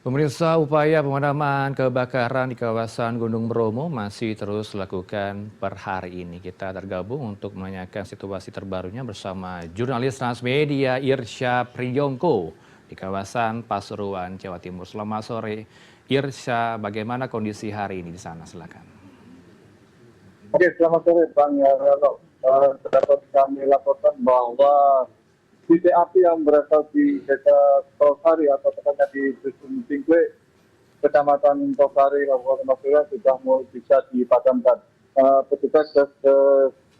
Pemirsa, upaya pemadaman kebakaran di kawasan Gunung Bromo masih terus dilakukan per hari ini. Kita tergabung untuk menanyakan situasi terbarunya bersama jurnalis Transmedia Irsya Priyongko di kawasan Pasuruan, Jawa Timur. Selamat sore, Irsya. Bagaimana kondisi hari ini di sana? Silakan. Oke, selamat sore Bang Yarno. Dapat kami laporkan bahwa titik api yang berasal di Desa Tosari atau tepatnya di Dusun Tingkle, Kecamatan Tosari, Kabupaten Pasuruan sudah mulai bisa dipadamkan. Petugas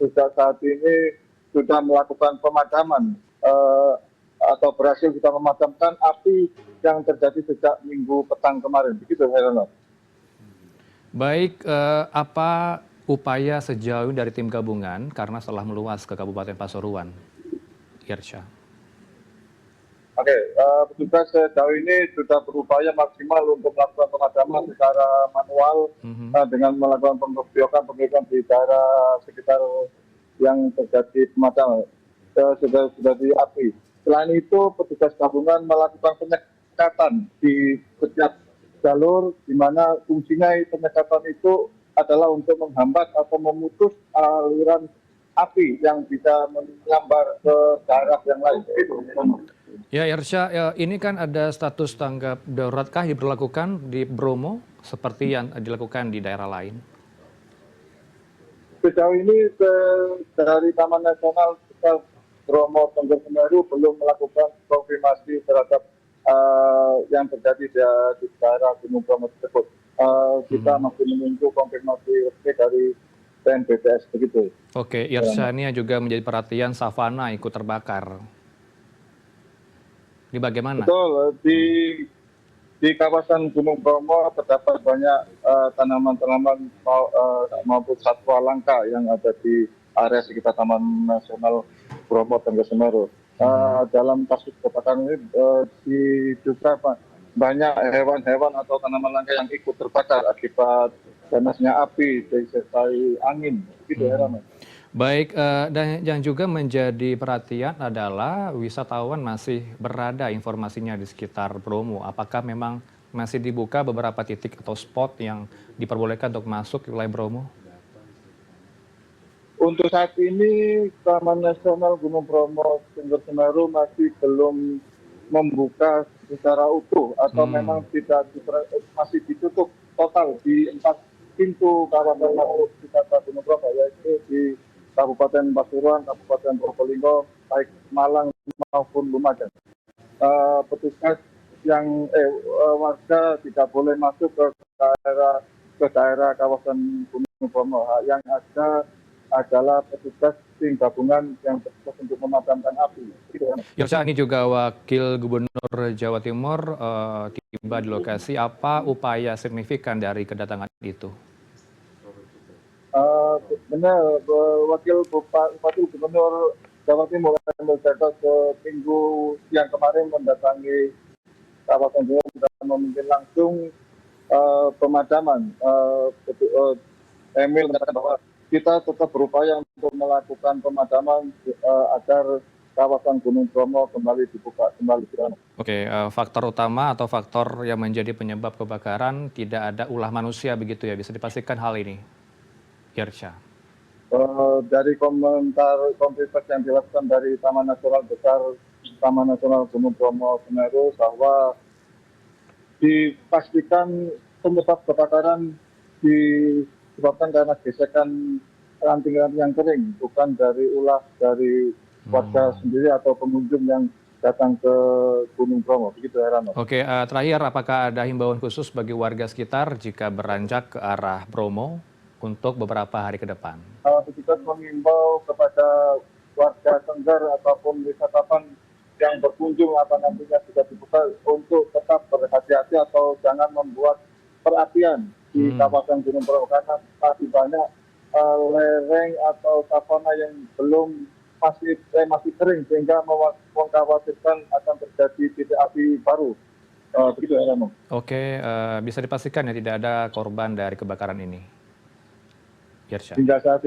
sejak saat ini sudah melakukan pemadaman atau berhasil kita memadamkan api yang terjadi sejak Minggu petang kemarin. Begitu, Herano. Baik, apa upaya sejauh ini dari tim gabungan karena setelah meluas ke Kabupaten Pasuruan, Irsya? Oke, petugas sejauh ini sudah berupaya maksimal untuk melakukan pemadaman secara manual dengan melakukan penggoyokan di daerah sekitar yang terjadi pemadaman sudah di api. Selain itu, petugas gabungan melakukan penyekatan di setiap jalur, di mana fungsinya penyekatan itu adalah untuk menghambat atau memutus aliran api yang bisa menyambar ke daerah yang lain. Ya, Irsya, ya, ini kan ada status tanggap darurat diberlakukan di Bromo seperti yang dilakukan di daerah lain? Sejauh ini dari Taman Nasional Bromo Tengger Semeru belum melakukan konfirmasi terhadap yang terjadi di daerah Gunung Bromo tersebut. Kita masih menunggu konfirmasi resmi dari BNPBS begitu. Oke, Irsya, ini juga menjadi perhatian savana ikut terbakar. Ini bagaimana? Betul, di kawasan Gunung Bromo terdapat banyak tanaman-tanaman maupun satwa langka yang ada di area sekitar Taman Nasional Bromo Tengger Semeru. Dalam kasus kebakaran ini diduga banyak hewan-hewan atau tanaman langka yang ikut terbakar akibat panasnya api disertai angin. Begitu, Heran. Baik, dan yang juga menjadi perhatian adalah wisatawan masih berada informasinya di sekitar Bromo. Apakah memang masih dibuka beberapa titik atau spot yang diperbolehkan untuk masuk ke wilayah Bromo? Untuk saat ini, Taman Nasional Gunung Bromo Tengger Semeru masih belum membuka secara utuh atau memang masih ditutup total di 4 pintu kawasan wisata Gunung Bromo, yaitu di Kabupaten Pasuruan, Kabupaten Probolinggo, baik Malang maupun Lumajang. Petugas warga tidak boleh masuk ke daerah kawasan Gunung Bromo. Yang ada adalah petugas tim gabungan yang bertugas untuk memadamkan api. Irsya, ini juga Wakil Gubernur Jawa Timur tiba di lokasi. Apa upaya signifikan dari kedatangan itu? Benar, Wakil Gubernur Jawa Timur Emil Dardak minggu siang kemarin mendatangi kawasan Bromo dan memimpin langsung pemadaman. Emil mengatakan bahwa kita tetap berupaya untuk melakukan pemadaman agar kawasan Gunung Bromo kembali dibuka kembali. Oke, faktor utama atau faktor yang menjadi penyebab kebakaran tidak ada ulah manusia begitu ya, bisa dipastikan hal ini, Irsya? Dari komentar konferensi yang dilakukan dari Taman Nasional Besar Taman Nasional Gunung Bromo Semeru bahwa dipastikan penyebab kebakaran disebabkan karena gesekan ranting-ranting yang kering, bukan dari ulah dari warga sendiri atau pengunjung yang datang ke Gunung Bromo. Begitu, Herano. Oke, terakhir apakah ada himbauan khusus bagi warga sekitar jika beranjak ke arah Bromo untuk beberapa hari ke depan? Petugas mengimbau kepada warga Tengger ataupun wisatawan yang berkunjung atau nantinya sudah dibuka untuk tetap berhati-hati atau jangan membuat perapian di kawasan Gunung Bromo karena masih banyak lereng atau savana yang masih kering sehingga mengkhawatirkan akan terjadi titik api baru. Begitu, Herano. Oke, bisa dipastikan ya tidak ada korban dari kebakaran ini, Irsya? Hingga saat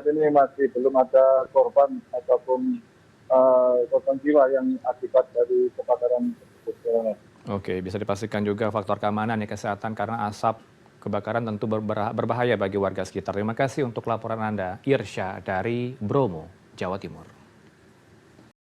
ini masih belum ada korban ataupun korban jiwa yang akibat dari kebakaran tersebut. Oke, bisa dipastikan juga faktor keamanan ya kesehatan karena asap kebakaran tentu berbahaya bagi warga sekitar. Terima kasih untuk laporan Anda, Irsya dari Bromo, Jawa Timur.